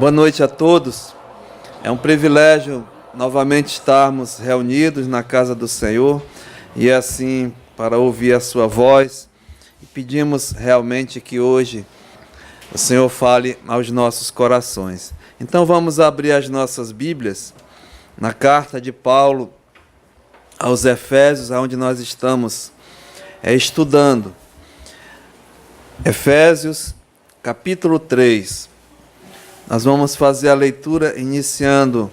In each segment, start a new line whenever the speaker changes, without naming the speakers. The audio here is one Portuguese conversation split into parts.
Boa noite a todos. É um privilégio novamente estarmos reunidos na casa do Senhor e assim para ouvir a sua voz. E pedimos realmente que hoje o Senhor fale aos nossos corações. Então vamos abrir as nossas Bíblias na carta de Paulo aos Efésios, onde nós estamos estudando. Efésios, capítulo 3. Nós vamos fazer a leitura iniciando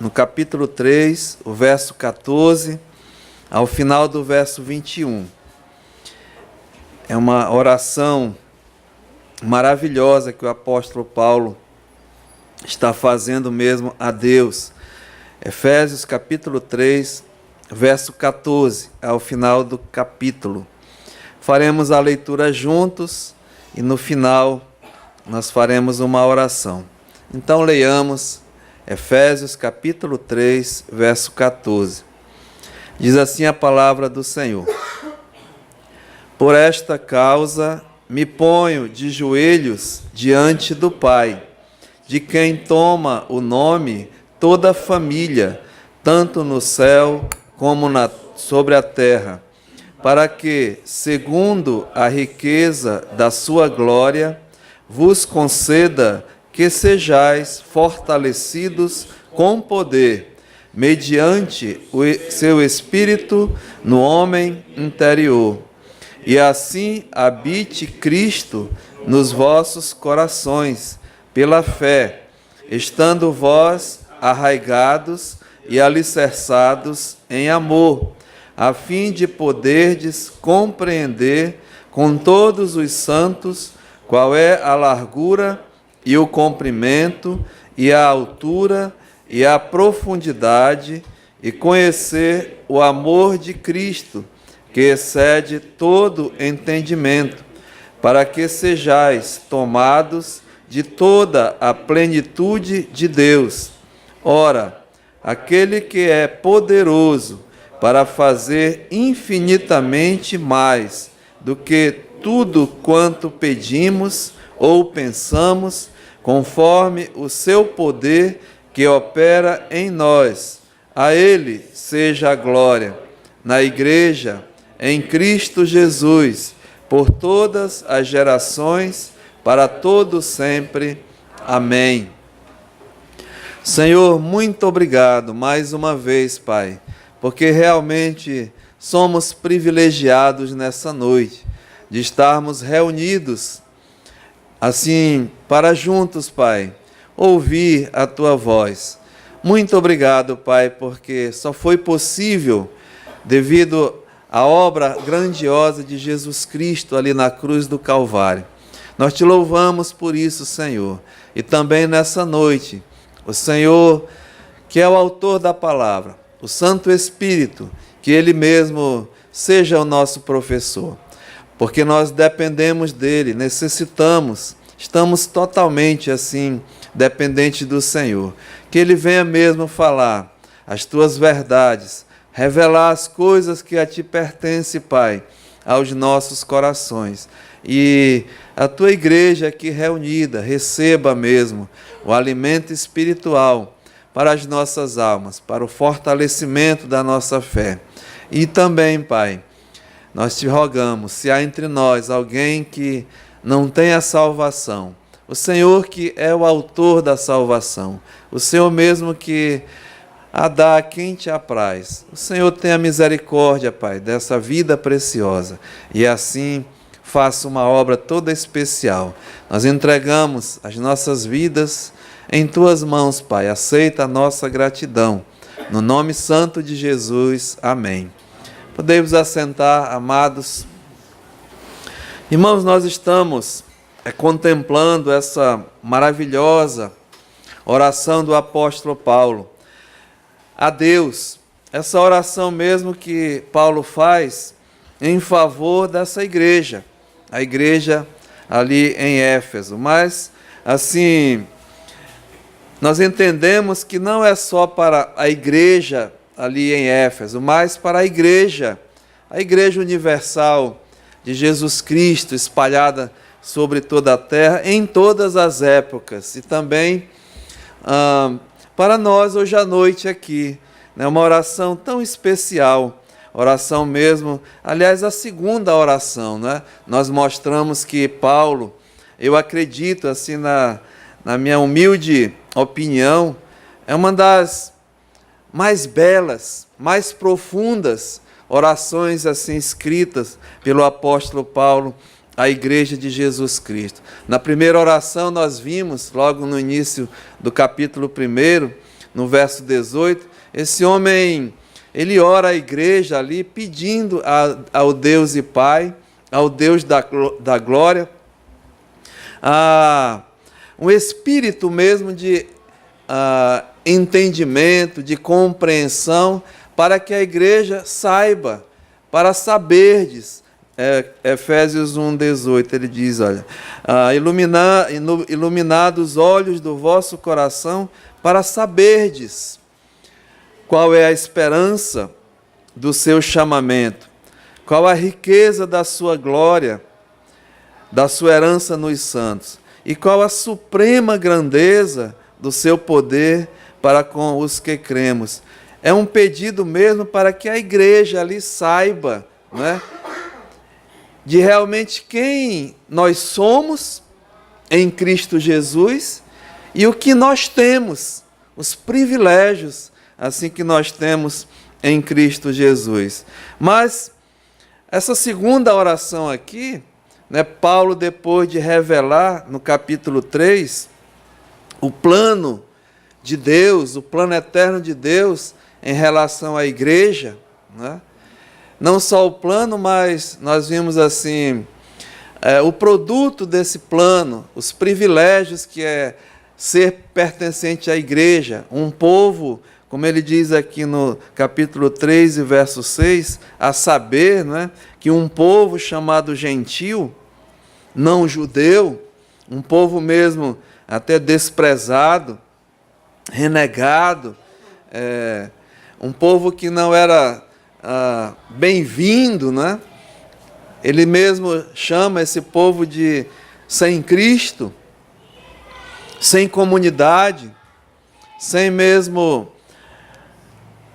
no capítulo 3, o verso 14, ao final do verso 21. É uma oração maravilhosa que o apóstolo Paulo está fazendo mesmo a Deus. Efésios, capítulo 3, verso 14, ao final do capítulo. Faremos a leitura juntos e no final nós faremos uma oração. Então leiamos Efésios capítulo 3, verso 14. Diz assim a palavra do Senhor: Por esta causa me ponho de joelhos diante do Pai, de quem toma o nome toda a família, tanto no céu como sobre a terra, para que, segundo a riqueza da sua glória, vos conceda que sejais fortalecidos com poder, mediante o seu Espírito no homem interior, e assim habite Cristo nos vossos corações, pela fé, estando vós arraigados e alicerçados em amor, a fim de poderdes compreender com todos os santos qual é a largura e o comprimento e a altura e a profundidade, e conhecer o amor de Cristo, que excede todo entendimento, para que sejais tomados de toda a plenitude de Deus. Ora, aquele que é poderoso para fazer infinitamente mais do que tudo quanto pedimos ou pensamos, conforme o seu poder que opera em nós. A Ele seja a glória, na Igreja, em Cristo Jesus, por todas as gerações, para todo sempre. Amém. Senhor, muito obrigado mais uma vez, Pai, porque realmente somos privilegiados nessa noite de estarmos reunidos assim para juntos, Pai, ouvir a Tua voz. Muito obrigado, Pai, porque só foi possível devido à obra grandiosa de Jesus Cristo ali na cruz do Calvário. Nós Te louvamos por isso, Senhor. E também nessa noite, o Senhor, que é o autor da palavra, o Santo Espírito, que Ele mesmo seja o nosso professor, porque nós dependemos dEle, necessitamos, estamos totalmente assim, dependentes do Senhor. Que Ele venha mesmo falar as Tuas verdades, revelar as coisas que a Ti pertencem, Pai, aos nossos corações. E a Tua igreja aqui reunida receba mesmo o alimento espiritual para as nossas almas, para o fortalecimento da nossa fé. E também, Pai, nós Te rogamos, se há entre nós alguém que não tem a salvação, o Senhor que é o autor da salvação, o Senhor mesmo que a dá a quem Te apraz, o Senhor tenha misericórdia, Pai, dessa vida preciosa, e assim faça uma obra toda especial. Nós entregamos as nossas vidas em Tuas mãos, Pai. Aceita a nossa gratidão. No nome santo de Jesus. Amém. Podemos assentar, amados. Irmãos, nós estamos contemplando essa maravilhosa oração do apóstolo Paulo a Deus. Essa oração mesmo que Paulo faz em favor dessa igreja. A igreja ali em Éfeso. Mas, assim, nós entendemos que não é só para a igreja ali em Éfeso, mas para a igreja universal de Jesus Cristo, espalhada sobre toda a terra, em todas as épocas, e também para nós hoje à noite aqui, né? Uma oração tão especial, oração mesmo, aliás, a segunda oração, né? Nós mostramos que Paulo, eu acredito, assim, na minha humilde opinião, é uma das mais belas, mais profundas orações assim escritas pelo apóstolo Paulo à igreja de Jesus Cristo. Na primeira oração nós vimos, logo no início do capítulo 1, no verso 18, esse homem, ele ora à igreja ali pedindo ao Deus e Pai, ao Deus da glória, um espírito mesmo de entendimento, de compreensão, para que a igreja saiba, para saberdes. Efésios 1,18, ele diz, olha, iluminados os olhos do vosso coração, para saberdes qual é a esperança do seu chamamento, qual a riqueza da sua glória, da sua herança nos santos, e qual a suprema grandeza do seu poder para com os que cremos. É um pedido mesmo para que a igreja ali saiba, né, de realmente quem nós somos em Cristo Jesus e o que nós temos, os privilégios assim que nós temos em Cristo Jesus. Mas essa segunda oração aqui, né, Paulo, depois de revelar no capítulo 3 o plano de Deus, o plano eterno de Deus em relação à igreja, né? Não só o plano, mas nós vimos assim, o produto desse plano, os privilégios que é ser pertencente à igreja, um povo, como ele diz aqui no capítulo 3 e verso 6, a saber, né, que um povo chamado gentil, não judeu, um povo mesmo até desprezado, renegado, um povo que não era bem-vindo, né? Ele mesmo chama esse povo de sem Cristo, sem comunidade, sem mesmo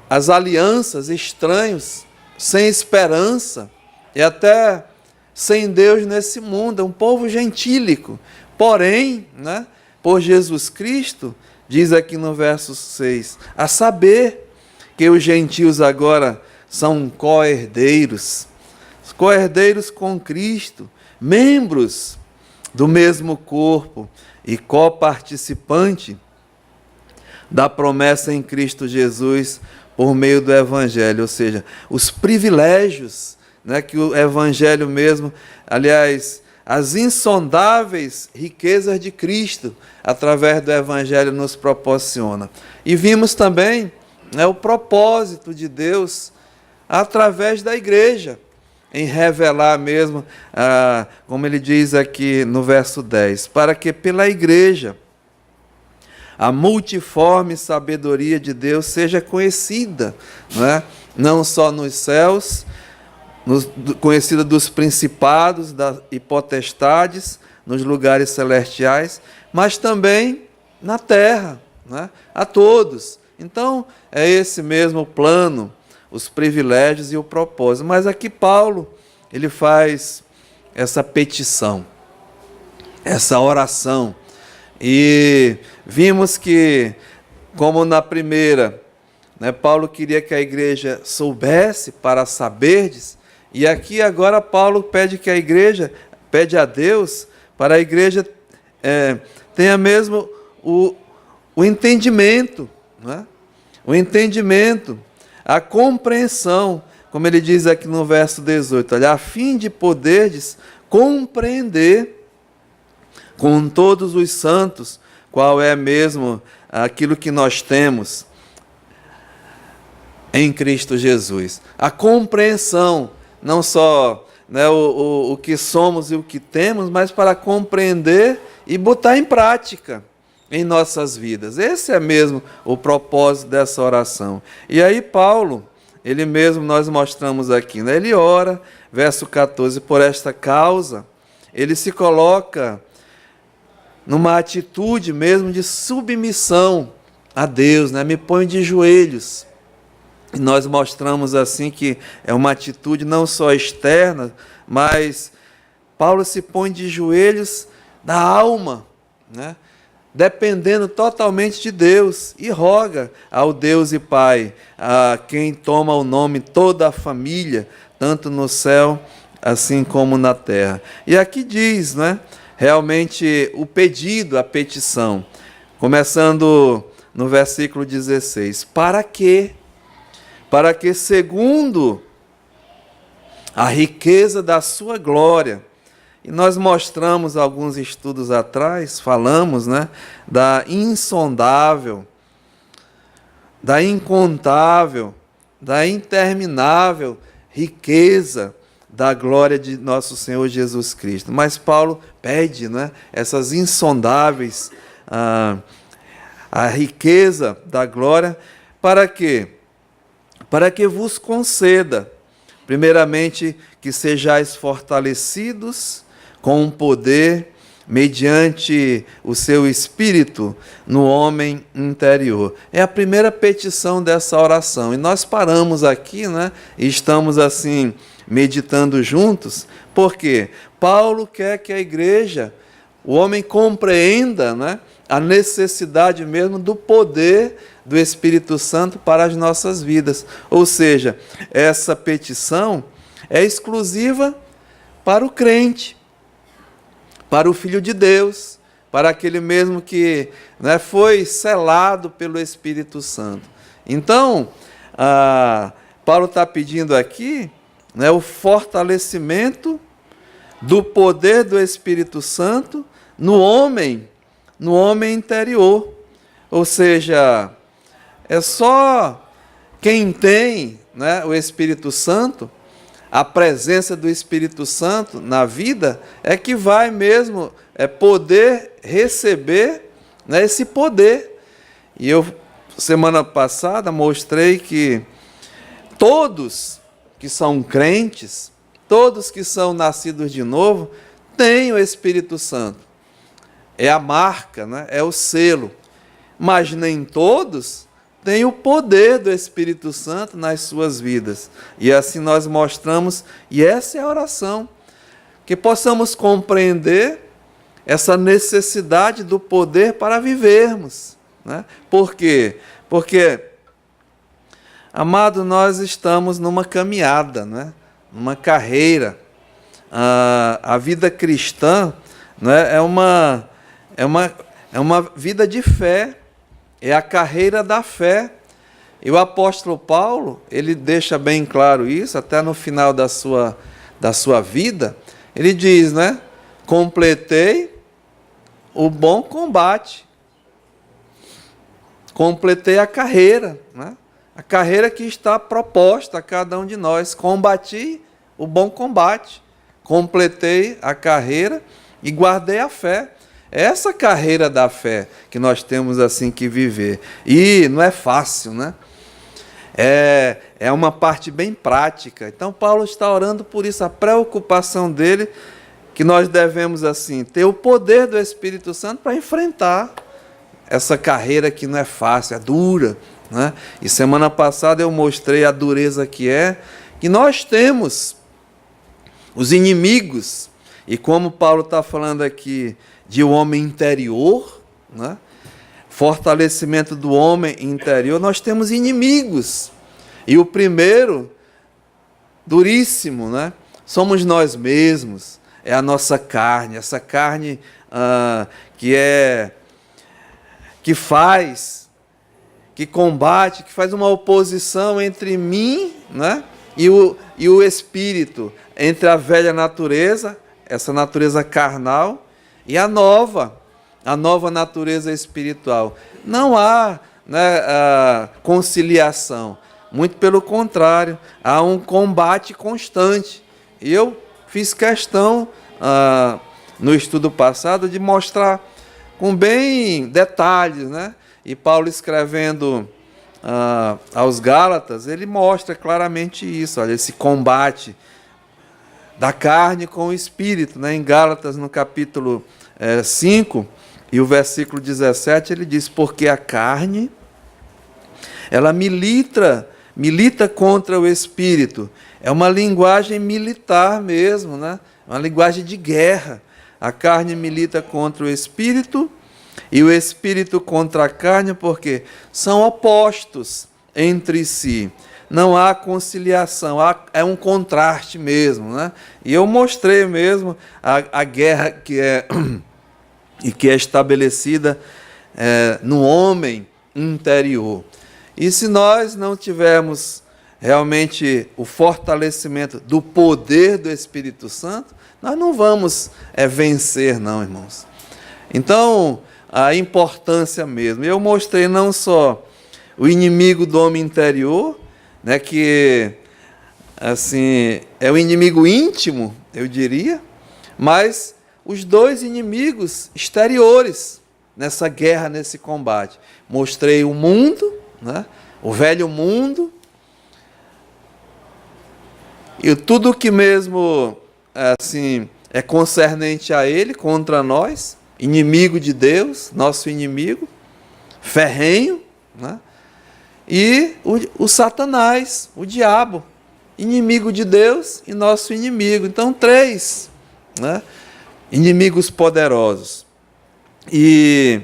as alianças, estranhos, sem esperança e até sem Deus nesse mundo, é um povo gentílico. Porém, né, por Jesus Cristo, diz aqui no verso 6, a saber que os gentios agora são co-herdeiros com Cristo, membros do mesmo corpo e coparticipante da promessa em Cristo Jesus por meio do Evangelho, ou seja, os privilégios, né, que o Evangelho mesmo, aliás, as insondáveis riquezas de Cristo, através do Evangelho, nos proporciona. E vimos também, né, o propósito de Deus, através da igreja, em revelar mesmo, como ele diz aqui no verso 10, para que pela igreja a multiforme sabedoria de Deus seja conhecida, né, não só nos céus, conhecida dos principados e potestades, nos lugares celestiais, mas também na terra, né, a todos. Então, é esse mesmo plano, os privilégios e o propósito. Mas aqui Paulo, ele faz essa petição, essa oração. E vimos que, como na primeira, né, Paulo queria que a igreja soubesse para saberdes, e aqui agora Paulo pede que a igreja, pede a Deus, para a igreja tenha mesmo o entendimento, né? O entendimento, a compreensão, como ele diz aqui no verso 18, olha, a fim de poderdes compreender com todos os santos qual é mesmo aquilo que nós temos em Cristo Jesus. A compreensão, não só, né, o que somos e o que temos, mas para compreender e botar em prática em nossas vidas. Esse é mesmo o propósito dessa oração. E aí Paulo, ele mesmo, nós mostramos aqui, né, ele ora, verso 14, por esta causa, ele se coloca numa atitude mesmo de submissão a Deus, né? Me ponho de joelhos. E nós mostramos assim que é uma atitude não só externa, mas Paulo se põe de joelhos da alma, né? Dependendo totalmente de Deus, e roga ao Deus e Pai, a quem toma o nome toda a família, tanto no céu assim como na terra. E aqui diz, né, realmente o pedido, a petição, começando no versículo 16, para que segundo a riqueza da sua glória. E nós mostramos alguns estudos atrás, falamos, né, da insondável, da incontável, da interminável riqueza da glória de nosso Senhor Jesus Cristo. Mas Paulo pede, né, essas insondáveis, a riqueza da glória, para quê? Para que vos conceda, primeiramente, que sejais fortalecidos com um poder mediante o seu espírito no homem interior. É a primeira petição dessa oração. E nós paramos aqui, né? E estamos assim meditando juntos, porque Paulo quer que a igreja, o homem compreenda, né, a necessidade mesmo do poder do Espírito Santo para as nossas vidas. Ou seja, essa petição é exclusiva para o crente, para o Filho de Deus, para aquele mesmo que, né, foi selado pelo Espírito Santo. Então, Paulo está pedindo aqui, né, o fortalecimento do poder do Espírito Santo no homem interior. Ou seja, é só quem tem, né, o Espírito Santo, a presença do Espírito Santo na vida, é que vai mesmo poder receber, né, esse poder. E eu, semana passada, mostrei que todos que são crentes, todos que são nascidos de novo, têm o Espírito Santo. É a marca, né, é o selo. Mas nem todos têm o poder do Espírito Santo nas suas vidas. E assim nós mostramos, e essa é a oração, que possamos compreender essa necessidade do poder para vivermos, né? Por quê? Porque, amado, nós estamos numa caminhada, né? Numa carreira. A vida cristã, né, é uma vida de fé, é a carreira da fé. E o apóstolo Paulo, ele deixa bem claro isso, até no final da sua vida, ele diz, né, completei o bom combate, completei a carreira, né, a carreira que está proposta a cada um de nós, combati o bom combate, completei a carreira e guardei a fé. Essa carreira da fé que nós temos assim que viver. E não é fácil, né? É uma parte bem prática. Então Paulo está orando por isso, a preocupação dele, que nós devemos assim ter o poder do Espírito Santo para enfrentar essa carreira que não é fácil, é dura, né? E semana passada eu mostrei a dureza que nós temos os inimigos. E como Paulo está falando aqui de um homem interior, né? Fortalecimento do homem interior, nós temos inimigos. E o primeiro, duríssimo, né, somos nós mesmos, é a nossa carne, essa carne que combate, que faz uma oposição entre mim, né, e o espírito, entre a velha natureza, essa natureza carnal, e a nova natureza espiritual. Não há, né, conciliação. Muito pelo contrário, há um combate constante. E eu fiz questão, no estudo passado, de mostrar com bem detalhes, né? E Paulo, escrevendo aos Gálatas, ele mostra claramente isso, olha, esse combate da carne com o espírito, né? Em Gálatas, no capítulo 5, E o versículo 17 ele diz: porque a carne, ela milita contra o espírito. É uma linguagem militar mesmo, né? Uma linguagem de guerra. A carne milita contra o espírito e o espírito contra a carne, porque são opostos entre si. Não há conciliação, é um contraste mesmo, né? E eu mostrei mesmo a guerra que é estabelecida no homem interior. E se nós não tivermos realmente o fortalecimento do poder do Espírito Santo, nós não vamos vencer, não, irmãos. Então, a importância mesmo. Eu mostrei não só o inimigo do homem interior, né, que assim é o inimigo íntimo, eu diria, mas os dois inimigos exteriores nessa guerra, nesse combate. Mostrei o mundo, né, o velho mundo, e tudo que mesmo assim é concernente a ele, contra nós, inimigo de Deus, nosso inimigo, ferrenho, né? E o Satanás, o diabo, inimigo de Deus e nosso inimigo. Então, 3, né, inimigos poderosos. E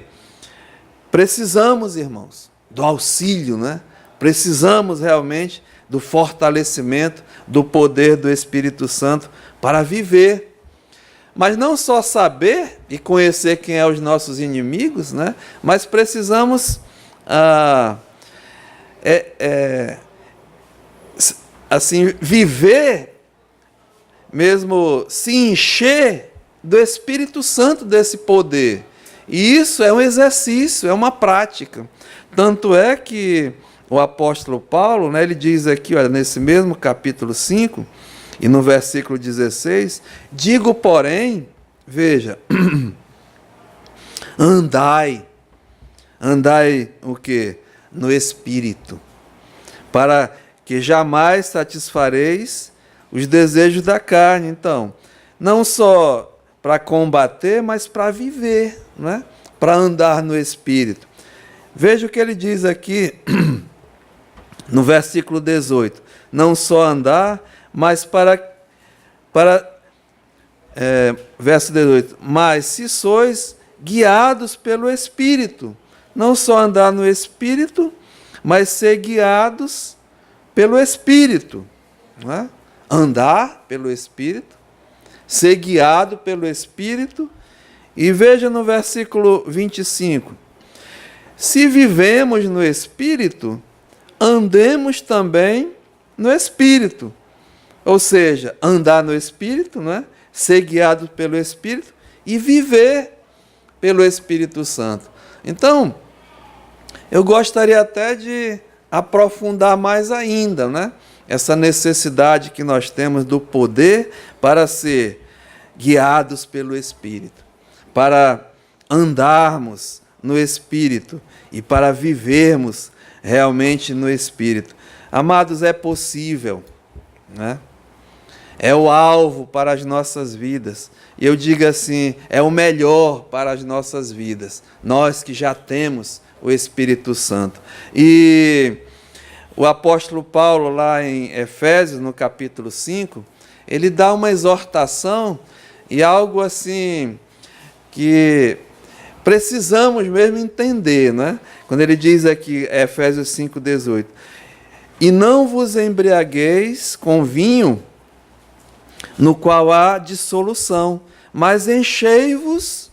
precisamos, irmãos, do auxílio, né? Precisamos realmente do fortalecimento do poder do Espírito Santo para viver. Mas não só saber e conhecer quem é os nossos inimigos, né? Mas precisamos assim, viver, mesmo se encher do Espírito Santo, desse poder. E isso é um exercício, é uma prática. Tanto é que o apóstolo Paulo, né, ele diz aqui, olha, nesse mesmo capítulo 5, e no versículo 16, digo, porém, veja, andai o quê? No Espírito, para que jamais satisfareis os desejos da carne. Então, não só para combater, mas para viver, né? Para andar no Espírito. Veja o que ele diz aqui no versículo 18. Não só andar, mas verso 18. Mas se sois guiados pelo Espírito, não só andar no Espírito, mas ser guiados pelo Espírito. Não é? Andar pelo Espírito, ser guiado pelo Espírito. E veja no versículo 25. Se vivemos no Espírito, andemos também no Espírito. Ou seja, andar no Espírito, não é? Ser guiado pelo Espírito e viver pelo Espírito Santo. Então, eu gostaria até de aprofundar mais ainda, né? Essa necessidade que nós temos do poder para ser guiados pelo Espírito, para andarmos no Espírito e para vivermos realmente no Espírito. Amados, é possível, né? É o alvo para as nossas vidas. E eu digo assim, é o melhor para as nossas vidas, nós que já temos o Espírito Santo. E o apóstolo Paulo, lá em Efésios, no capítulo 5, ele dá uma exortação e algo assim que precisamos mesmo entender, né? Quando ele diz aqui, Efésios 5,18, e não vos embriagueis com vinho, no qual há dissolução, mas enchei-vos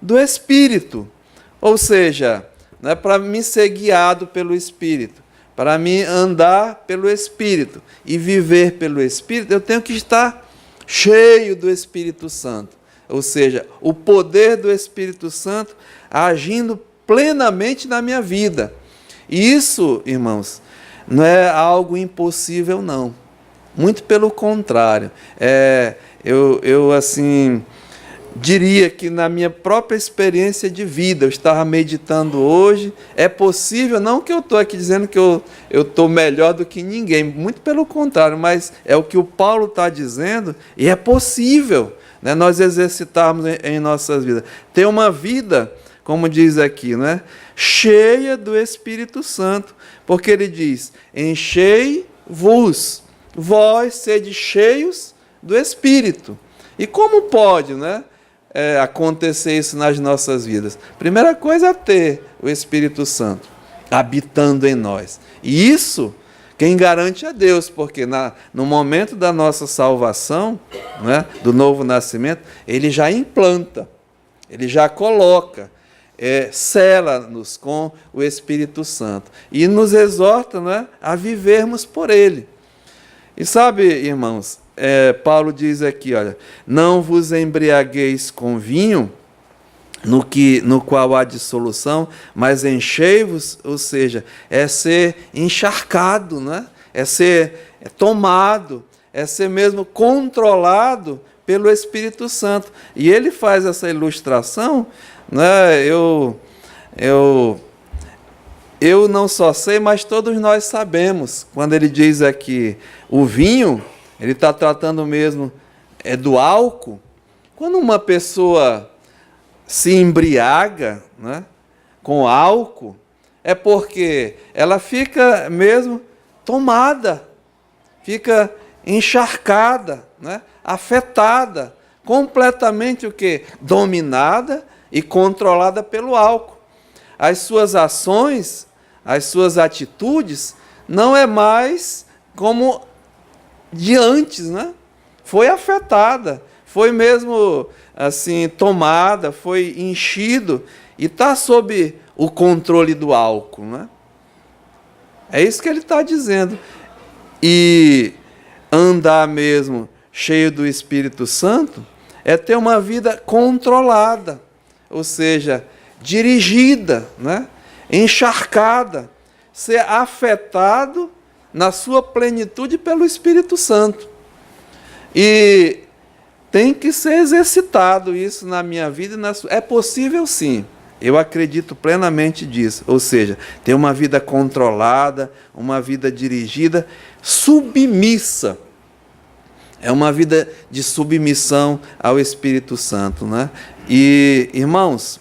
do Espírito. Ou seja, não é para mim ser guiado pelo Espírito, para mim andar pelo Espírito e viver pelo Espírito, eu tenho que estar cheio do Espírito Santo. Ou seja, o poder do Espírito Santo agindo plenamente na minha vida. E isso, irmãos, não é algo impossível, não. Muito pelo contrário. Eu assim, diria que na minha própria experiência de vida, eu estava meditando hoje, é possível, não que eu estou aqui dizendo que eu estou melhor do que ninguém, muito pelo contrário, mas é o que o Paulo está dizendo, e é possível, né, nós exercitarmos em nossas vidas. Ter uma vida, como diz aqui, né, cheia do Espírito Santo, porque ele diz, enchei-vos, vós sede cheios do Espírito. E como pode, né, acontecer isso nas nossas vidas? Primeira coisa é ter o Espírito Santo habitando em nós. E isso, quem garante é Deus, porque no momento da nossa salvação, né, do novo nascimento, Ele já implanta, Ele já coloca, sela-nos com o Espírito Santo e nos exorta, né, a vivermos por Ele. E sabe, irmãos, Paulo diz aqui, olha, não vos embriagueis com vinho, no qual há dissolução, mas enchei-vos, ou seja, é ser encharcado, né? É ser tomado, é ser mesmo controlado pelo Espírito Santo. E ele faz essa ilustração, né? Eu não só sei, mas todos nós sabemos, quando ele diz aqui, o vinho, ele está tratando mesmo do álcool. Quando uma pessoa se embriaga, né, com álcool, é porque ela fica mesmo tomada, fica encharcada, né, afetada, completamente o quê? Dominada e controlada pelo álcool. As suas ações, as suas atitudes, não é mais como de antes, né? Foi afetada, foi mesmo assim tomada, foi enchido e está sob o controle do álcool, né? É isso que ele está dizendo. E andar mesmo cheio do Espírito Santo é ter uma vida controlada, ou seja, dirigida, né? Encharcada, ser afetado na sua plenitude pelo Espírito Santo. E tem que ser exercitado isso na minha vida e na sua. É possível sim, eu acredito plenamente disso. Ou seja, ter uma vida controlada, uma vida dirigida, submissa. É uma vida de submissão ao Espírito Santo, né? E, irmãos,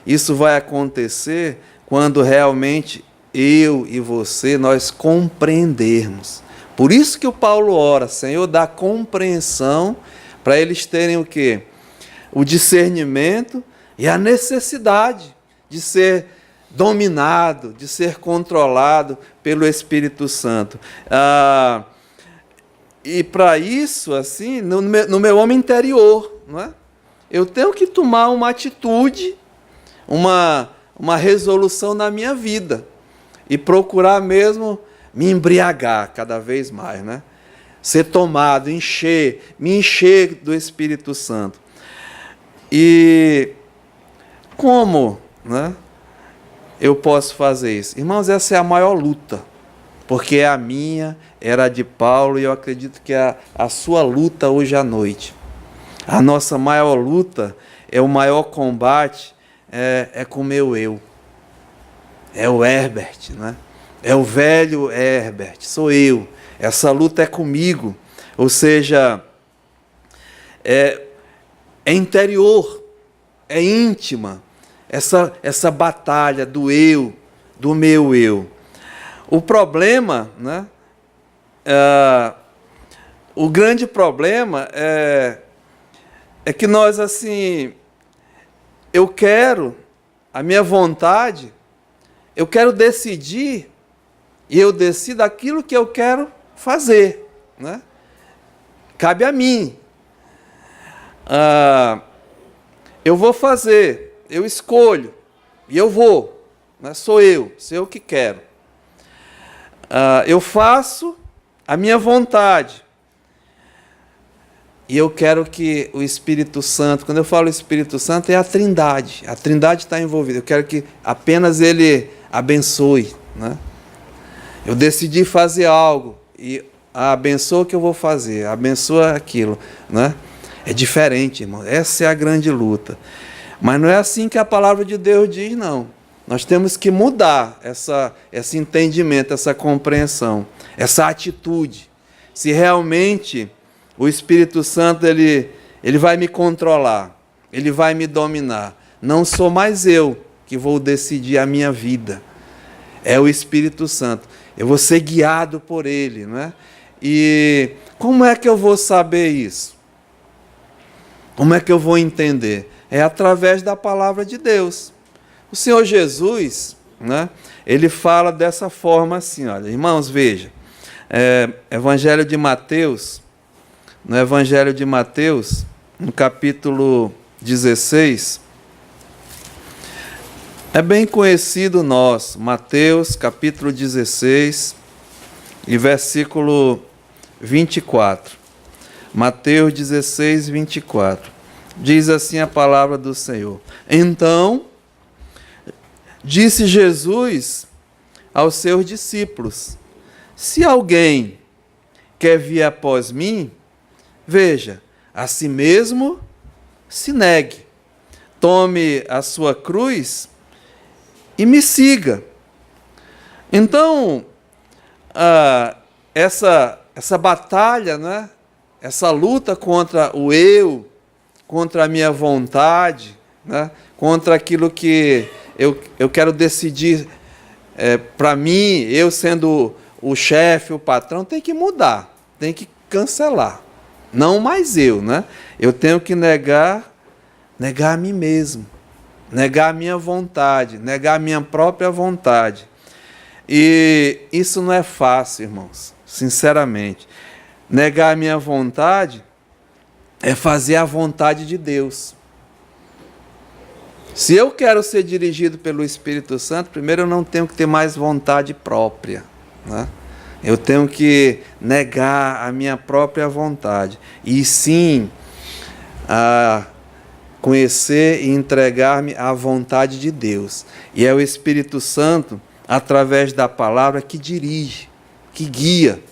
isso vai acontecer quando realmente eu e você, nós compreendermos. Por isso que o Paulo ora, Senhor, dá compreensão para eles terem o quê? O discernimento e a necessidade de ser dominado, de ser controlado pelo Espírito Santo. E para isso, assim, no meu homem interior, não é? Eu tenho que tomar uma atitude, uma resolução na minha vida e procurar mesmo me embriagar cada vez mais, né? Ser tomado, me encher do Espírito Santo. E como, né, eu posso fazer isso? Irmãos, essa é a maior luta, porque é a minha, era a de Paulo, e eu acredito que é a sua luta hoje à noite. A nossa maior luta, o maior combate, é com o meu eu. É o Herbert, né? É o velho Herbert, sou eu. Essa luta é comigo. Ou seja, é interior, é íntima. Essa batalha do eu, do meu eu. O problema, né? O grande problema é que nós, assim, eu quero, a minha vontade, eu quero decidir, e eu decido aquilo que eu quero fazer, né? Cabe a mim. Eu vou fazer, eu escolho, e eu vou, né? Sou eu que quero. Eu faço a minha vontade, e eu quero que o Espírito Santo, quando eu falo Espírito Santo, é a Trindade está envolvida, eu quero que apenas Ele abençoe, né? Eu decidi fazer algo, e abençoa o que eu vou fazer, abençoa aquilo, né? É diferente, irmão. Essa é a grande luta. Mas não é assim que a palavra de Deus diz, não. Nós temos que mudar esse entendimento, essa compreensão, essa atitude. Se realmente o Espírito Santo ele vai me controlar, ele vai me dominar. Não sou mais eu que vou decidir a minha vida. É o Espírito Santo. Eu vou ser guiado por ele, não é? E como é que eu vou saber isso? Como é que eu vou entender? É através da palavra de Deus. O Senhor Jesus, né, ele fala dessa forma assim, olha, irmãos, veja, Evangelho de Mateus, no Evangelho de Mateus, no capítulo 16, é bem conhecido nosso, Mateus, capítulo 16, e versículo 24. Mateus 16, 24. Diz assim a palavra do Senhor. Então, disse Jesus aos seus discípulos: se alguém quer vir após mim, veja, a si mesmo se negue, tome a sua cruz e me siga. Então, essa batalha, né? Essa luta contra o eu, contra a minha vontade, né? Contra aquilo que eu quero decidir para mim, eu sendo o chefe, o patrão, tem que mudar, tem que cancelar. Não mais eu, né? Eu tenho que negar a mim mesmo, negar a minha vontade, negar a minha própria vontade. E isso não é fácil, irmãos, sinceramente. Negar a minha vontade é fazer a vontade de Deus. Se eu quero ser dirigido pelo Espírito Santo, primeiro eu não tenho que ter mais vontade própria, né? Eu tenho que negar a minha própria vontade. E sim, conhecer e entregar-me à vontade de Deus. E é o Espírito Santo, através da palavra, que dirige, que guia.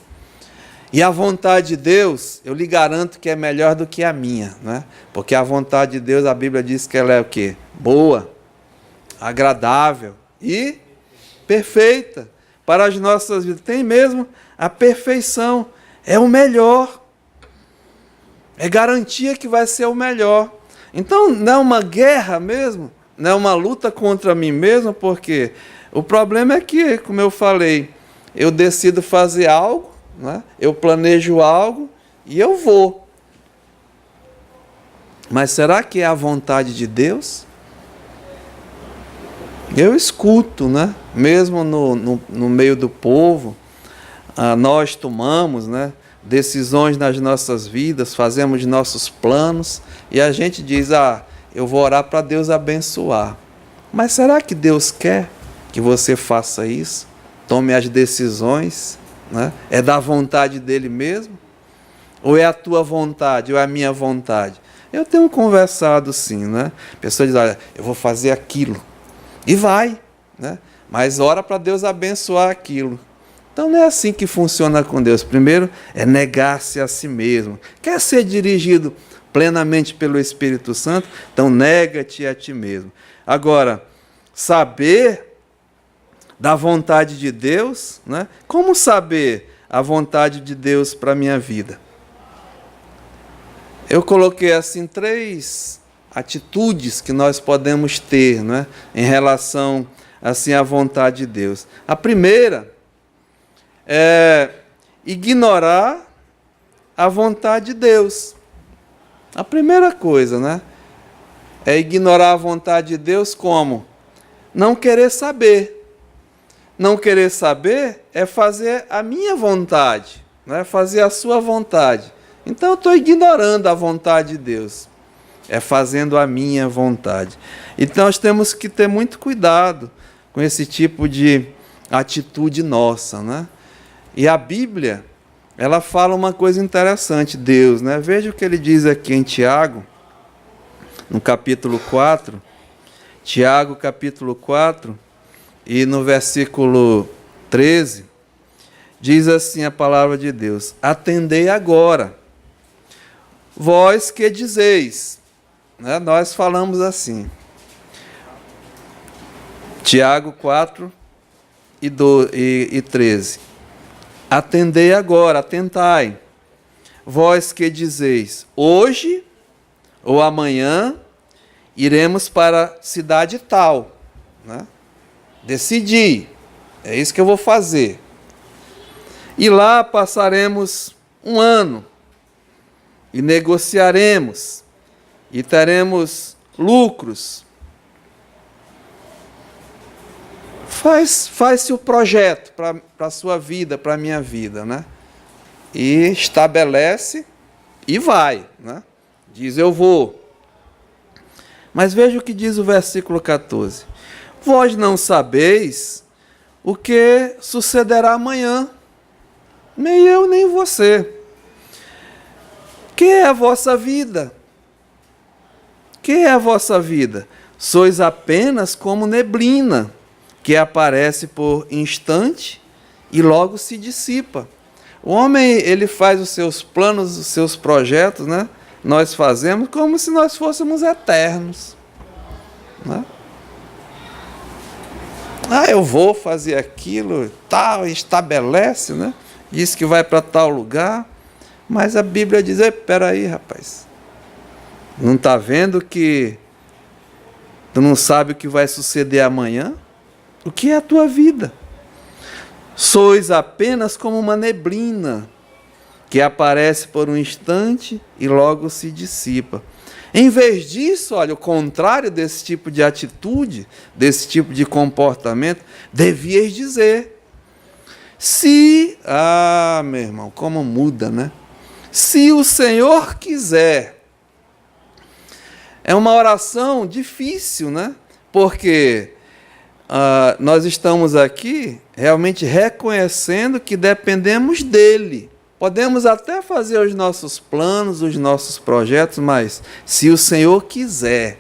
E a vontade de Deus, eu lhe garanto que é melhor do que a minha, né? Porque a vontade de Deus, a Bíblia diz que ela é o quê? Boa, agradável e perfeita para as nossas vidas. Tem mesmo a perfeição, é o melhor. É garantia que vai ser o melhor. Então, não é uma guerra mesmo, não é uma luta contra mim mesmo, porque o problema é que, como eu falei, eu decido fazer algo, né? Eu planejo algo e eu vou. Mas será que é a vontade de Deus? Eu escuto, né? Mesmo no meio do povo, nós tomamos, né, decisões nas nossas vidas, fazemos nossos planos e a gente diz, eu vou orar para Deus abençoar. Mas será que Deus quer que você faça isso? Tome as decisões, né? É da vontade dele mesmo? Ou é a tua vontade, ou é a minha vontade? Eu tenho conversado sim, né? A pessoa diz, olha, eu vou fazer aquilo. E vai, né? Mas ora para Deus abençoar aquilo. Então não é assim que funciona com Deus. Primeiro é negar-se a si mesmo. Quer ser dirigido plenamente pelo Espírito Santo? Então nega-te a ti mesmo. Agora, saber da vontade de Deus, né? Como saber a vontade de Deus para a minha vida? Eu coloquei assim 3 atitudes que nós podemos ter, né, em relação assim, à vontade de Deus. A primeira é ignorar a vontade de Deus. A primeira coisa, né, é ignorar a vontade de Deus como? Não querer saber. Não querer saber é fazer a minha vontade, né, fazer a sua vontade. Então eu estou ignorando a vontade de Deus. É fazendo a minha vontade. Então nós temos que ter muito cuidado com esse tipo de atitude nossa, né? E a Bíblia, ela fala uma coisa interessante, Deus, né? Veja o que ele diz aqui em Tiago, no capítulo 4, Tiago capítulo 4, e no versículo 13, diz assim a palavra de Deus: atendei agora Vós que dizeis, né? Nós falamos assim. Tiago 4 e 13. Atendei agora, atentai, vós que dizeis, hoje ou amanhã iremos para a cidade tal, né? Decidi, é isso que eu vou fazer. E lá passaremos um ano, e negociaremos, e teremos lucros. Faz-se o projeto para a sua vida, para a minha vida, né? E estabelece e vai, né? Diz, eu vou. Mas veja o que diz o versículo 14. Vós não sabeis o que sucederá amanhã, nem eu, nem você. Que é a vossa vida? Que é a vossa vida? Sois apenas como neblina, que aparece por instante e logo se dissipa. O homem, ele faz os seus planos, os seus projetos, né? Nós fazemos como se nós fôssemos eternos, né? Eu vou fazer aquilo, tal, estabelece, né? Diz que vai para tal lugar, mas a Bíblia diz, espera aí, rapaz, não está vendo que tu não sabe o que vai suceder amanhã? O que é a tua vida? Sois apenas como uma neblina que aparece por um instante e logo se dissipa. Em vez disso, olha, o contrário desse tipo de atitude, desse tipo de comportamento, devias dizer, se, meu irmão, como muda, né? Se o Senhor quiser. É uma oração difícil, né? Porque nós estamos aqui realmente reconhecendo que dependemos dele. Podemos até fazer os nossos planos, os nossos projetos, mas se o Senhor quiser.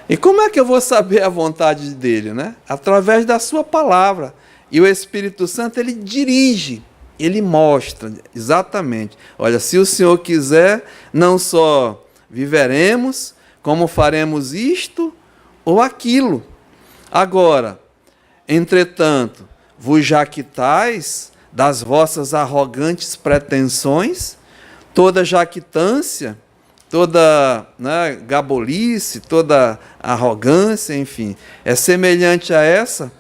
E como é que eu vou saber a vontade dele, né? Através da sua palavra. E o Espírito Santo, ele dirige, ele mostra exatamente. Olha, se o Senhor quiser, não só viveremos, como faremos isto ou aquilo. Agora, entretanto, vos jactais das vossas arrogantes pretensões, toda jactância, toda, né, gabolice, toda arrogância, enfim, é semelhante a essa,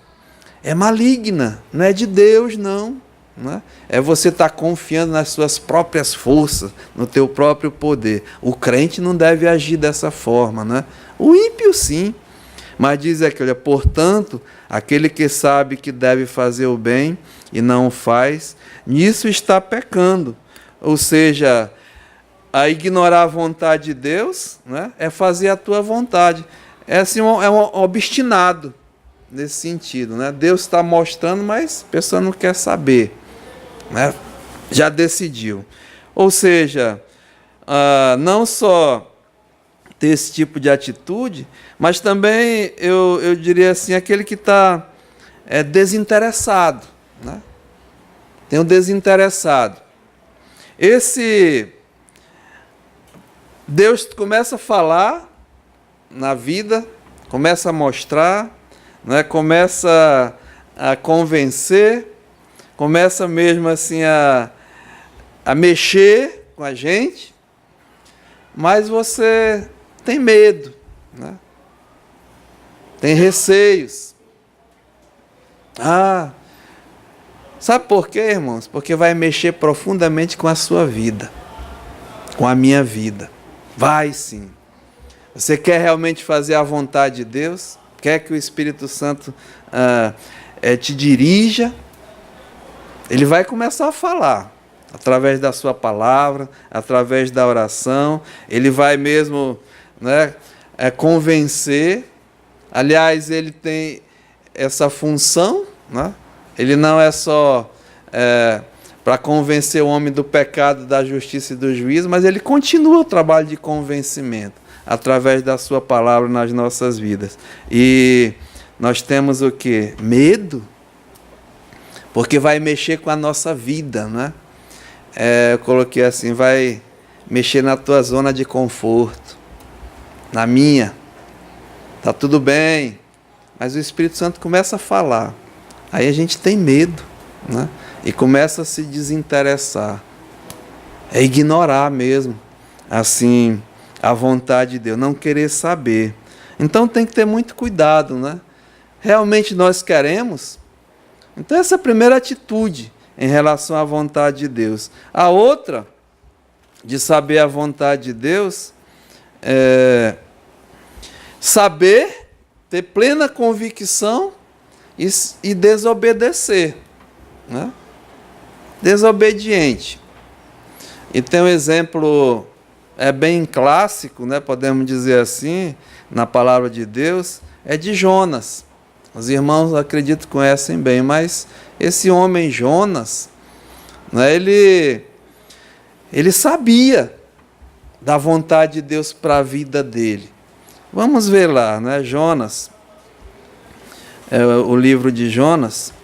é maligna, não é de Deus, não. Né? É você estar confiando nas suas próprias forças, no teu próprio poder. O crente não deve agir dessa forma, né? O ímpio sim. Mas diz aqui, olha, portanto, aquele que sabe que deve fazer o bem e não o faz, nisso está pecando. Ou seja, a ignorar a vontade de Deus, né, é fazer a tua vontade. É assim, é um obstinado nesse sentido. Né? Deus está mostrando, mas a pessoa não quer saber. Né? Já decidiu. Ou seja, não só ter esse tipo de atitude, mas também, eu diria assim, aquele que está desinteressado. Né? Tem um desinteressado. Deus começa a falar na vida, começa a mostrar, né? Começa a convencer, começa mesmo assim a mexer com a gente, mas você tem medo, né? Tem receios. Sabe por quê, irmãos? Porque vai mexer profundamente com a sua vida, com a minha vida. Vai sim. Você quer realmente fazer a vontade de Deus? Quer que o Espírito Santo te dirija? Ele vai começar a falar, através da sua palavra, através da oração. Ele vai mesmo, né, convencer. Aliás, ele tem essa função, né? Ele não é só para convencer o homem do pecado, da justiça e do juízo, mas ele continua o trabalho de convencimento através da sua palavra nas nossas vidas. E nós temos o quê? Medo? Porque vai mexer com a nossa vida, né? Eu coloquei assim, vai mexer na tua zona de conforto, na minha. Tá tudo bem, mas o Espírito Santo começa a falar. Aí a gente tem medo, né? E começa a se desinteressar. É ignorar mesmo, assim, a vontade de Deus, não querer saber. Então tem que ter muito cuidado, né? Realmente nós queremos? Então essa é a primeira atitude em relação à vontade de Deus. A outra, de saber a vontade de Deus, é saber, ter plena convicção e desobedecer, né? Desobediente. E tem um exemplo, bem clássico, né, podemos dizer assim, na palavra de Deus, é de Jonas. Os irmãos, acredito, conhecem bem, mas esse homem Jonas, né, ele sabia da vontade de Deus para a vida dele. Vamos ver lá, né, Jonas, o livro de Jonas.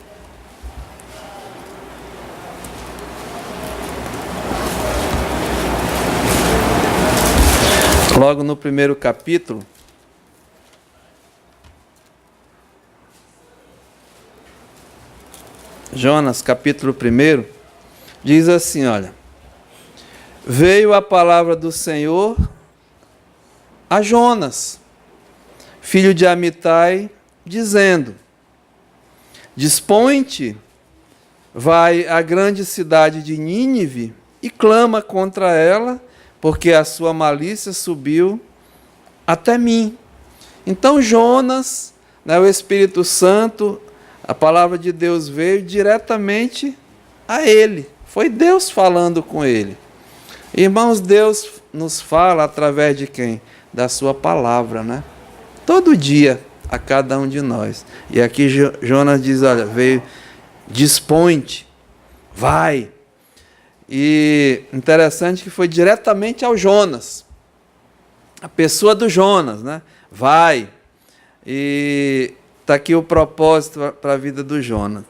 Logo no primeiro capítulo, Jonas, capítulo 1, diz assim, olha: veio a palavra do Senhor a Jonas, filho de Amitai, dizendo: dispõe-te, vai à grande cidade de Nínive e clama contra ela, porque a sua malícia subiu até mim. Então Jonas, né, o Espírito Santo, a palavra de Deus veio diretamente a ele. Foi Deus falando com ele. Irmãos, Deus nos fala através de quem? Da sua palavra, né? Todo dia, a cada um de nós. E aqui Jonas diz, olha, veio, dispõe-te, vai. E interessante que foi diretamente ao Jonas, a pessoa do Jonas, né? Vai. E está aqui o propósito para a vida do Jonas.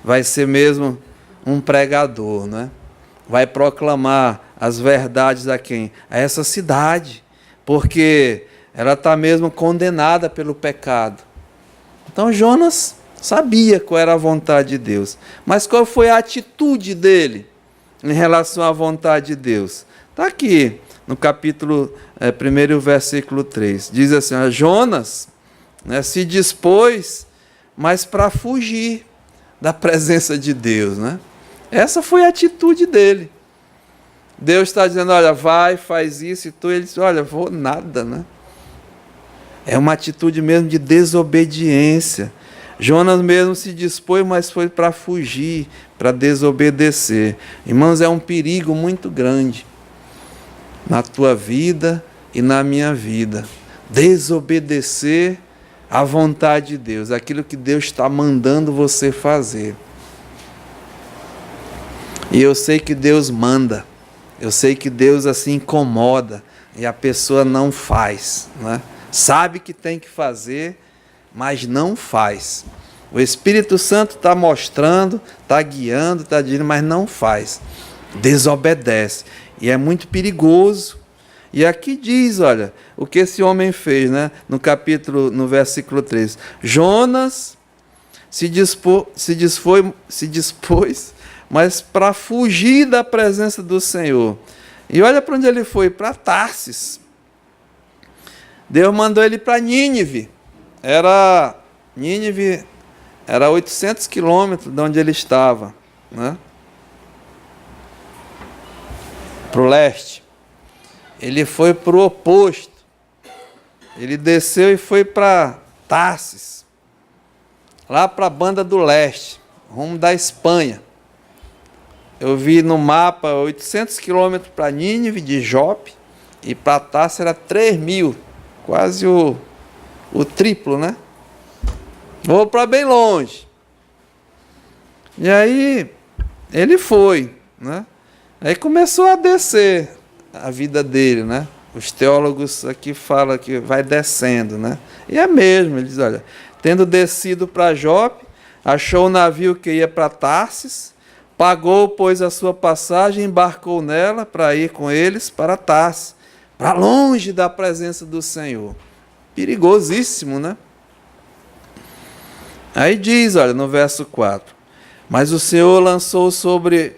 Vai ser mesmo um pregador, né? Vai proclamar as verdades a quem? A essa cidade, porque ela está mesmo condenada pelo pecado. Então Jonas sabia qual era a vontade de Deus. Mas qual foi a atitude dele em relação à vontade de Deus? Está aqui no capítulo 1, versículo 3. Diz assim, Jonas, né, se dispôs, mas para fugir da presença de Deus, né? Essa foi a atitude dele. Deus está dizendo, olha, vai, faz isso, e tu, ele diz, olha, vou nada, né? É uma atitude mesmo de desobediência. Jonas mesmo se dispôs, mas foi para fugir, para desobedecer. Irmãos, é um perigo muito grande na tua vida e na minha vida. Desobedecer à vontade de Deus, aquilo que Deus está mandando você fazer. E eu sei que Deus manda, eu sei que Deus assim incomoda, e a pessoa não faz, né? Sabe que tem que fazer, mas não faz. O Espírito Santo está mostrando, está guiando, está dizendo, mas não faz. Desobedece. E é muito perigoso. E aqui diz, olha, o que esse homem fez, né? No versículo 3. Jonas se dispôs, mas para fugir da presença do Senhor. E olha para onde ele foi, para Tarsis. Deus mandou ele para Nínive. Nínive era 800 quilômetros de onde ele estava, né? Para o leste. Ele foi para o oposto. Ele desceu e foi para Tarsis, lá para a banda do leste, rumo da Espanha. Eu vi no mapa 800 quilômetros para Nínive, de Jope, e para Tarsis era 3.000, quase o triplo, né? Vou para bem longe. E aí, ele foi, né? Aí começou a descer a vida dele, né? Os teólogos aqui falam que vai descendo, né? E é mesmo, ele diz, olha, tendo descido para Jope, achou o navio que ia para Tarsis, Pagou, pois, a sua passagem, embarcou nela para ir com eles para Tarsis, para longe da presença do Senhor. Perigosíssimo, né? Aí diz, olha, no verso 4, mas o Senhor lançou sobre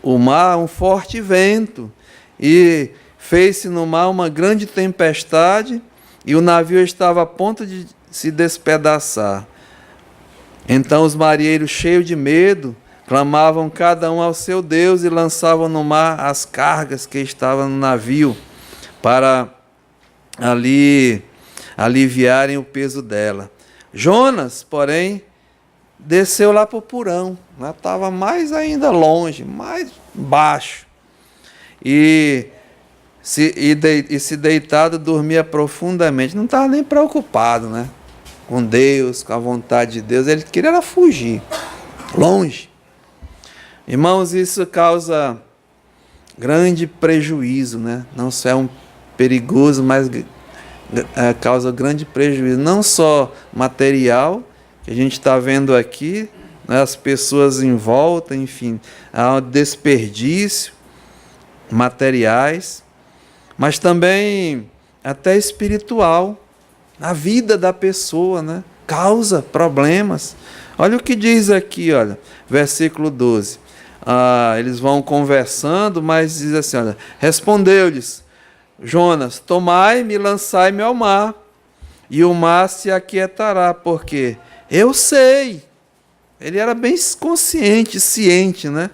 o mar um forte vento, e fez-se no mar uma grande tempestade, e o navio estava a ponto de se despedaçar. Então os marinheiros, cheios de medo, clamavam cada um ao seu Deus e lançavam no mar as cargas que estavam no navio, para ali aliviarem o peso dela. Jonas, porém, desceu lá para o porão, lá estava mais ainda longe, mais baixo, e se deitado dormia profundamente, não estava nem preocupado, né? Com Deus, com a vontade de Deus, ele queria era fugir, longe. Irmãos, isso causa grande prejuízo, né? Não só é um perigoso, mas causa grande prejuízo, não só material, que a gente está vendo aqui, né? As pessoas em volta, enfim, há um desperdício, materiais, mas também até espiritual, na vida da pessoa, né? Causa problemas. Olha o que diz aqui, olha, versículo 12. Eles vão conversando, mas diz assim, olha, respondeu-lhes Jonas, tomai-me e lançai-me ao mar, e o mar se aquietará, porque eu sei, ele era bem consciente, ciente, né?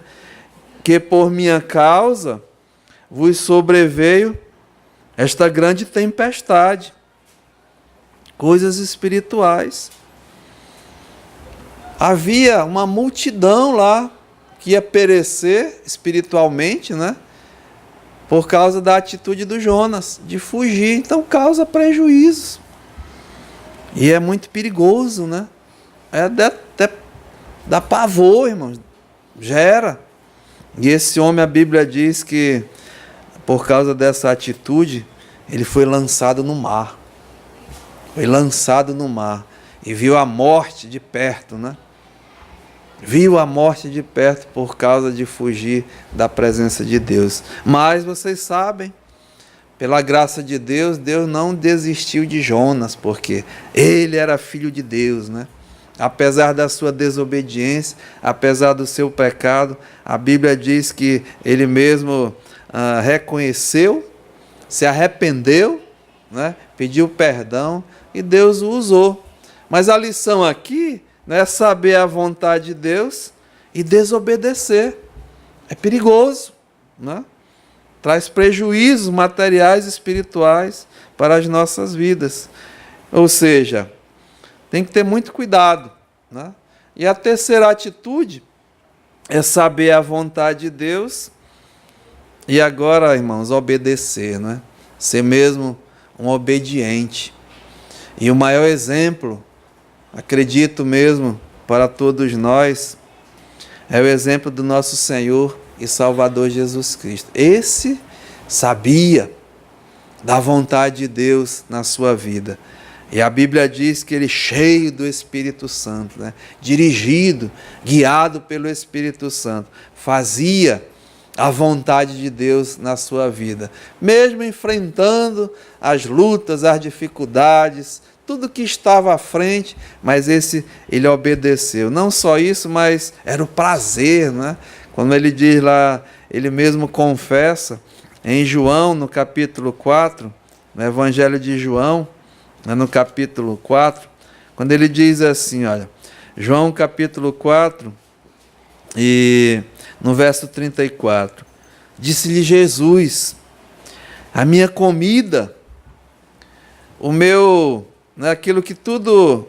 Que por minha causa vos sobreveio esta grande tempestade. Coisas espirituais. Havia uma multidão lá que ia perecer espiritualmente, né? Por causa da atitude do Jonas, de fugir. Então causa prejuízo. E é muito perigoso, né? Até dá pavor, irmãos. Gera. E esse homem, a Bíblia diz que, por causa dessa atitude, ele foi lançado no mar. Foi lançado no mar e viu a morte de perto, né? Viu a morte de perto por causa de fugir da presença de Deus. Mas vocês sabem, pela graça de Deus, Deus não desistiu de Jonas, porque ele era filho de Deus, né? Apesar da sua desobediência, apesar do seu pecado, a Bíblia diz que ele mesmo reconheceu, se arrependeu, né? Pediu perdão, e Deus o usou. Mas a lição aqui não é saber a vontade de Deus e desobedecer. É perigoso, né? Traz prejuízos materiais e espirituais para as nossas vidas. Ou seja, tem que ter muito cuidado, né? E a terceira atitude é saber a vontade de Deus e agora, irmãos, obedecer, né? Ser mesmo um obediente. E o maior exemplo, acredito mesmo, para todos nós, é o exemplo do nosso Senhor e Salvador Jesus Cristo. Esse sabia da vontade de Deus na sua vida. E a Bíblia diz que ele, cheio do Espírito Santo, né? Dirigido, guiado pelo Espírito Santo, fazia a vontade de Deus na sua vida, mesmo enfrentando as lutas, as dificuldades, tudo que estava à frente, mas ele obedeceu. Não só isso, mas era o prazer, né? Quando ele diz lá, ele mesmo confessa em João, no capítulo 4, no Evangelho de João, no capítulo 4, quando ele diz assim, olha, João capítulo 4, e no verso 34, disse-lhe Jesus, a minha comida, aquilo que tudo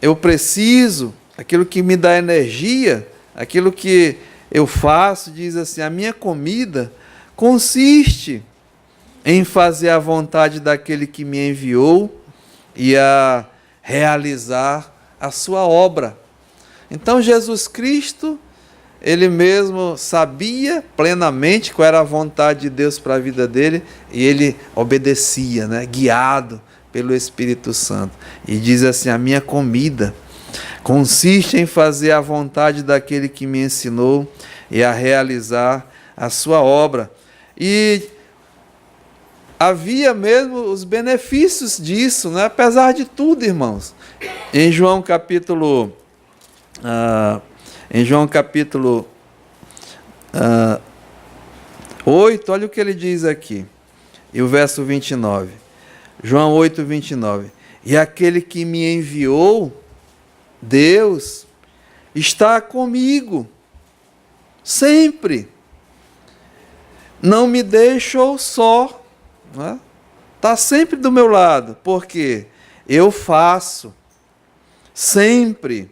eu preciso, aquilo que me dá energia, aquilo que eu faço, diz assim, a minha comida consiste em fazer a vontade daquele que me enviou e a realizar a sua obra. Então Jesus Cristo, ele mesmo sabia plenamente qual era a vontade de Deus para a vida dele e ele obedecia, né? Guiado pelo Espírito Santo. E diz assim, a minha comida Consiste em fazer a vontade daquele que me ensinou e a realizar a sua obra. E havia mesmo os benefícios disso, né? Apesar de tudo, irmãos. Em João capítulo 8, olha o que ele diz aqui, e o verso 29. João 8, 29. E aquele que me enviou, Deus, está comigo, sempre. Não me deixou só. Está sempre do meu lado, porque eu faço sempre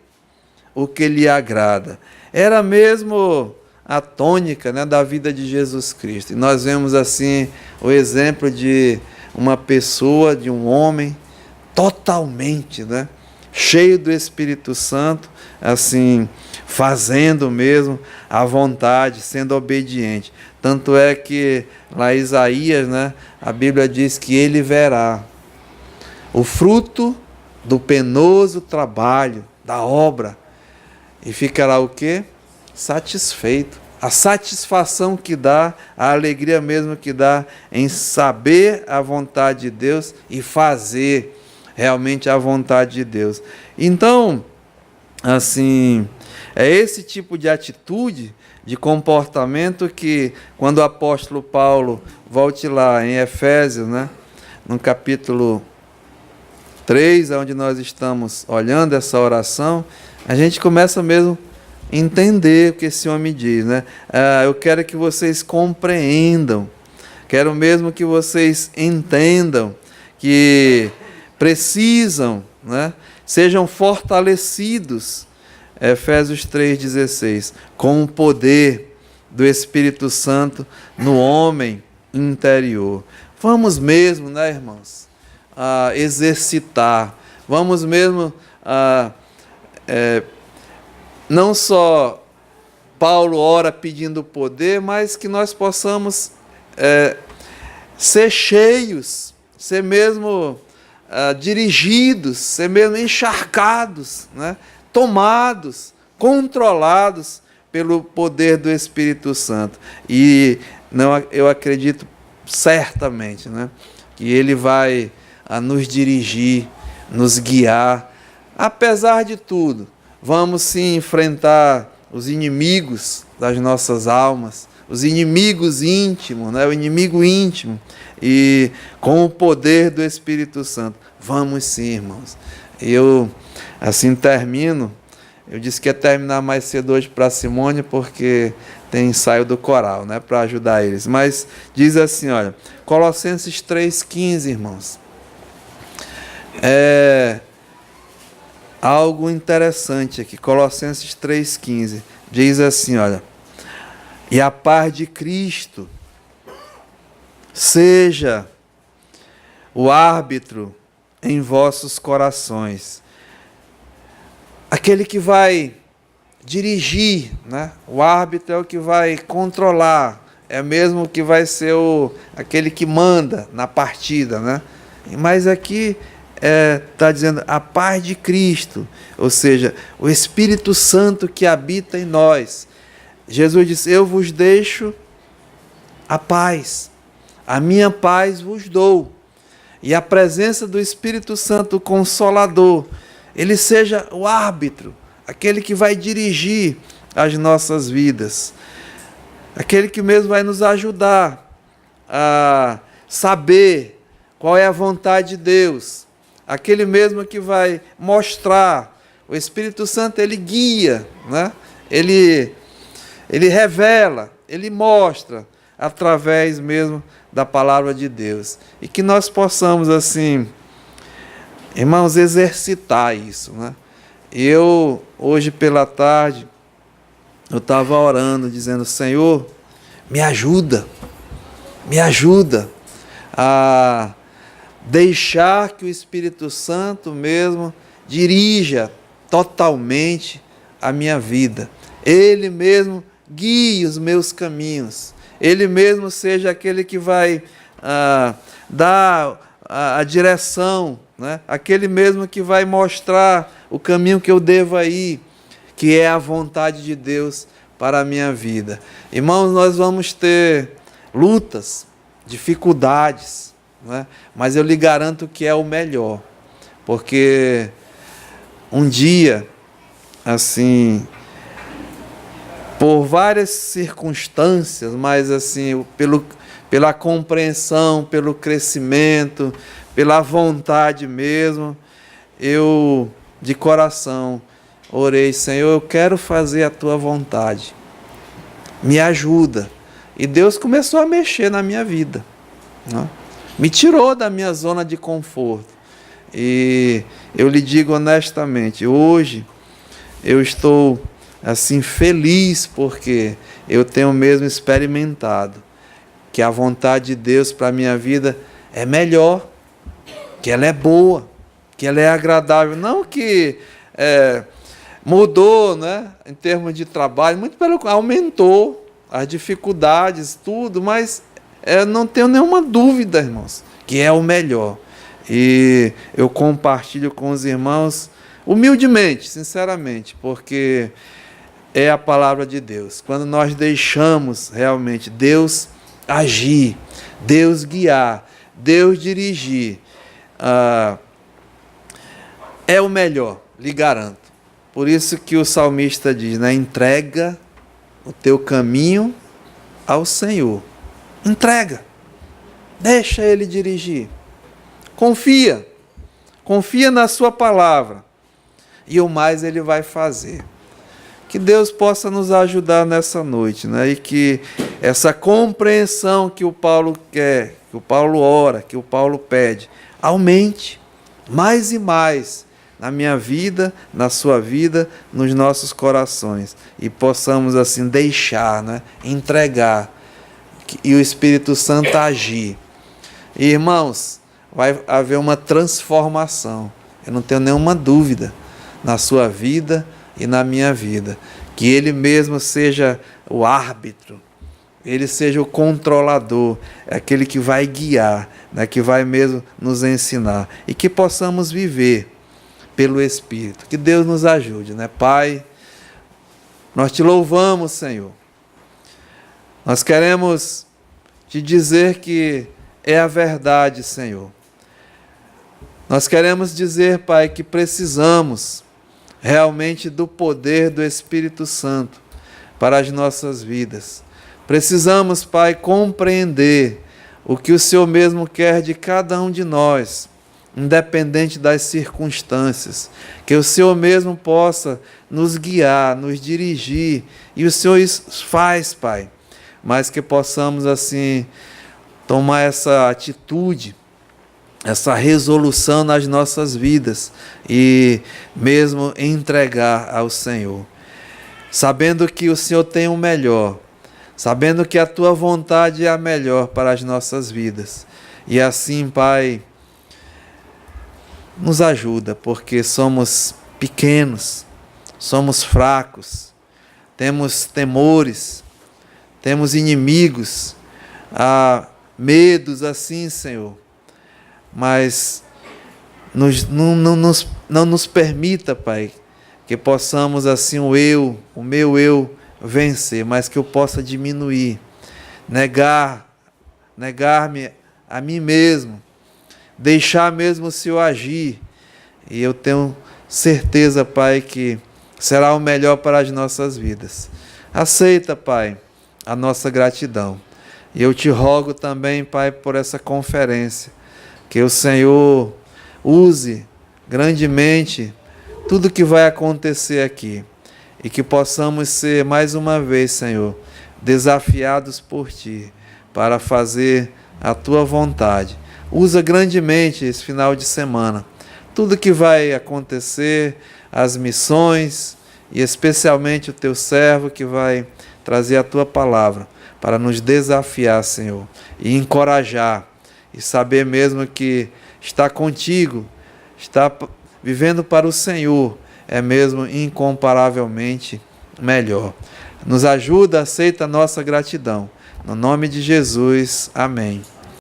o que lhe agrada. Era mesmo a tônica, né, da vida de Jesus Cristo. E nós vemos assim o exemplo de uma pessoa, de um homem totalmente, né, cheio do Espírito Santo, assim, fazendo mesmo a vontade, sendo obediente. Tanto é que lá em Isaías, né, a Bíblia diz que ele verá o fruto do penoso trabalho, da obra, e ficará o quê? Satisfeito. A satisfação que dá, a alegria mesmo que dá em saber a vontade de Deus e fazer realmente a vontade de Deus. Então, assim, é esse tipo de atitude, de comportamento que, quando o apóstolo Paulo, volte lá em Efésios, né, no capítulo 3, onde nós estamos olhando essa oração, a gente começa mesmo a entender o que esse homem diz, né? Eu quero que vocês compreendam, quero mesmo que vocês entendam que precisam, né, sejam fortalecidos, Efésios 3,16, com o poder do Espírito Santo no homem interior. Vamos mesmo, né, irmãos, exercitar, vamos mesmo, não só Paulo ora pedindo poder, mas que nós possamos ser cheios, ser mesmo dirigidos, ser mesmo encharcados, né? Tomados, controlados pelo poder do Espírito Santo. E eu acredito certamente, né, que ele vai nos dirigir, nos guiar. Apesar de tudo, vamos sim enfrentar os inimigos das nossas almas, os inimigos íntimos, né, o inimigo íntimo, e com o poder do Espírito Santo, vamos sim, irmãos. Eu assim termino. Eu disse que ia terminar mais cedo hoje para a Simone, porque tem ensaio do coral, né, para ajudar eles. Mas diz assim, olha, Colossenses 3,15, irmãos. Algo interessante aqui, Colossenses 3,15. Diz assim, olha, e a paz de Cristo seja o árbitro em vossos corações. Aquele que vai dirigir, né? O árbitro é o que vai controlar, é mesmo que vai ser aquele que manda na partida, né? Mas aqui está dizendo a paz de Cristo, ou seja, o Espírito Santo que habita em nós. Jesus disse, eu vos deixo a paz, a minha paz vos dou. E a presença do Espírito Santo, o Consolador, ele seja o árbitro, aquele que vai dirigir as nossas vidas, aquele que mesmo vai nos ajudar a saber qual é a vontade de Deus, aquele mesmo que vai mostrar. O Espírito Santo, ele guia, né? Ele revela, ele mostra através mesmo da palavra de Deus. E que nós possamos assim, irmãos, exercitar isso, né? Eu, hoje pela tarde, eu estava orando, dizendo, Senhor, me ajuda a deixar que o Espírito Santo mesmo dirija totalmente a minha vida. Ele mesmo guie os meus caminhos. Ele mesmo seja aquele que vai dar a direção, né? Aquele mesmo que vai mostrar o caminho que eu devo ir, que é a vontade de Deus para a minha vida. Irmãos, nós vamos ter lutas, dificuldades, né? Mas eu lhe garanto que é o melhor, porque um dia, assim, por várias circunstâncias, mas assim, pela compreensão, pelo crescimento, pela vontade mesmo, eu de coração orei: Senhor, eu quero fazer a tua vontade, me ajuda. E Deus começou a mexer na minha vida, né? Me tirou da minha zona de conforto. E eu lhe digo honestamente, hoje eu estou assim feliz, porque eu tenho mesmo experimentado que a vontade de Deus para a minha vida é melhor, que ela é boa, que ela é agradável. Não que mudou, né, em termos de trabalho, muito pelo contrário, aumentou as dificuldades, tudo, mas não tenho nenhuma dúvida, irmãos, que é o melhor. E eu compartilho com os irmãos humildemente, sinceramente, porque é a palavra de Deus. Quando nós deixamos realmente Deus agir, Deus guiar, Deus dirigir, é o melhor, lhe garanto. Por isso que o salmista diz, né? Entrega o teu caminho ao Senhor. Entrega. Deixa Ele dirigir. Confia. Confia na sua palavra. E o mais Ele vai fazer. Que Deus possa nos ajudar nessa noite, né? E que essa compreensão que o Paulo quer, que o Paulo ora, que o Paulo pede, aumente mais e mais na minha vida, na sua vida, nos nossos corações. E possamos assim deixar, né? Entregar e o Espírito Santo agir. E, irmãos, vai haver uma transformação. Eu não tenho nenhuma dúvida na sua vida e na minha vida. Que Ele mesmo seja o árbitro, Ele seja o controlador, é aquele que vai guiar, né, que vai mesmo nos ensinar. E que possamos viver pelo Espírito. Que Deus nos ajude, né? Pai, nós te louvamos, Senhor. Nós queremos te dizer que é a verdade, Senhor. Nós queremos dizer, Pai, que precisamos realmente do poder do Espírito Santo para as nossas vidas. Precisamos, Pai, compreender o que o Senhor mesmo quer de cada um de nós, independente das circunstâncias. Que o Senhor mesmo possa nos guiar, nos dirigir, e o Senhor isso faz, Pai. Mas que possamos, assim, tomar essa atitude, essa resolução nas nossas vidas e mesmo entregar ao Senhor, sabendo que o Senhor tem o melhor, sabendo que a Tua vontade é a melhor para as nossas vidas. E assim, Pai, nos ajuda, porque somos pequenos, somos fracos, temos temores, temos inimigos, medos assim, Senhor. Mas não nos permita, Pai, que possamos assim o meu eu vencer, mas que eu possa diminuir, negar-me a mim mesmo, deixar mesmo o Senhor agir. E eu tenho certeza, Pai, que será o melhor para as nossas vidas. Aceita, Pai, a nossa gratidão. E eu te rogo também, Pai, por essa conferência, que o Senhor use grandemente tudo que vai acontecer aqui. E que possamos ser, mais uma vez, Senhor, desafiados por Ti, para fazer a Tua vontade. Usa grandemente esse final de semana. Tudo que vai acontecer, as missões, e especialmente o Teu servo que vai trazer a Tua palavra, para nos desafiar, Senhor, e encorajar, e saber mesmo que está contigo, está vivendo para o Senhor, é mesmo incomparavelmente melhor. Nos ajuda, aceita a nossa gratidão. No nome de Jesus, amém.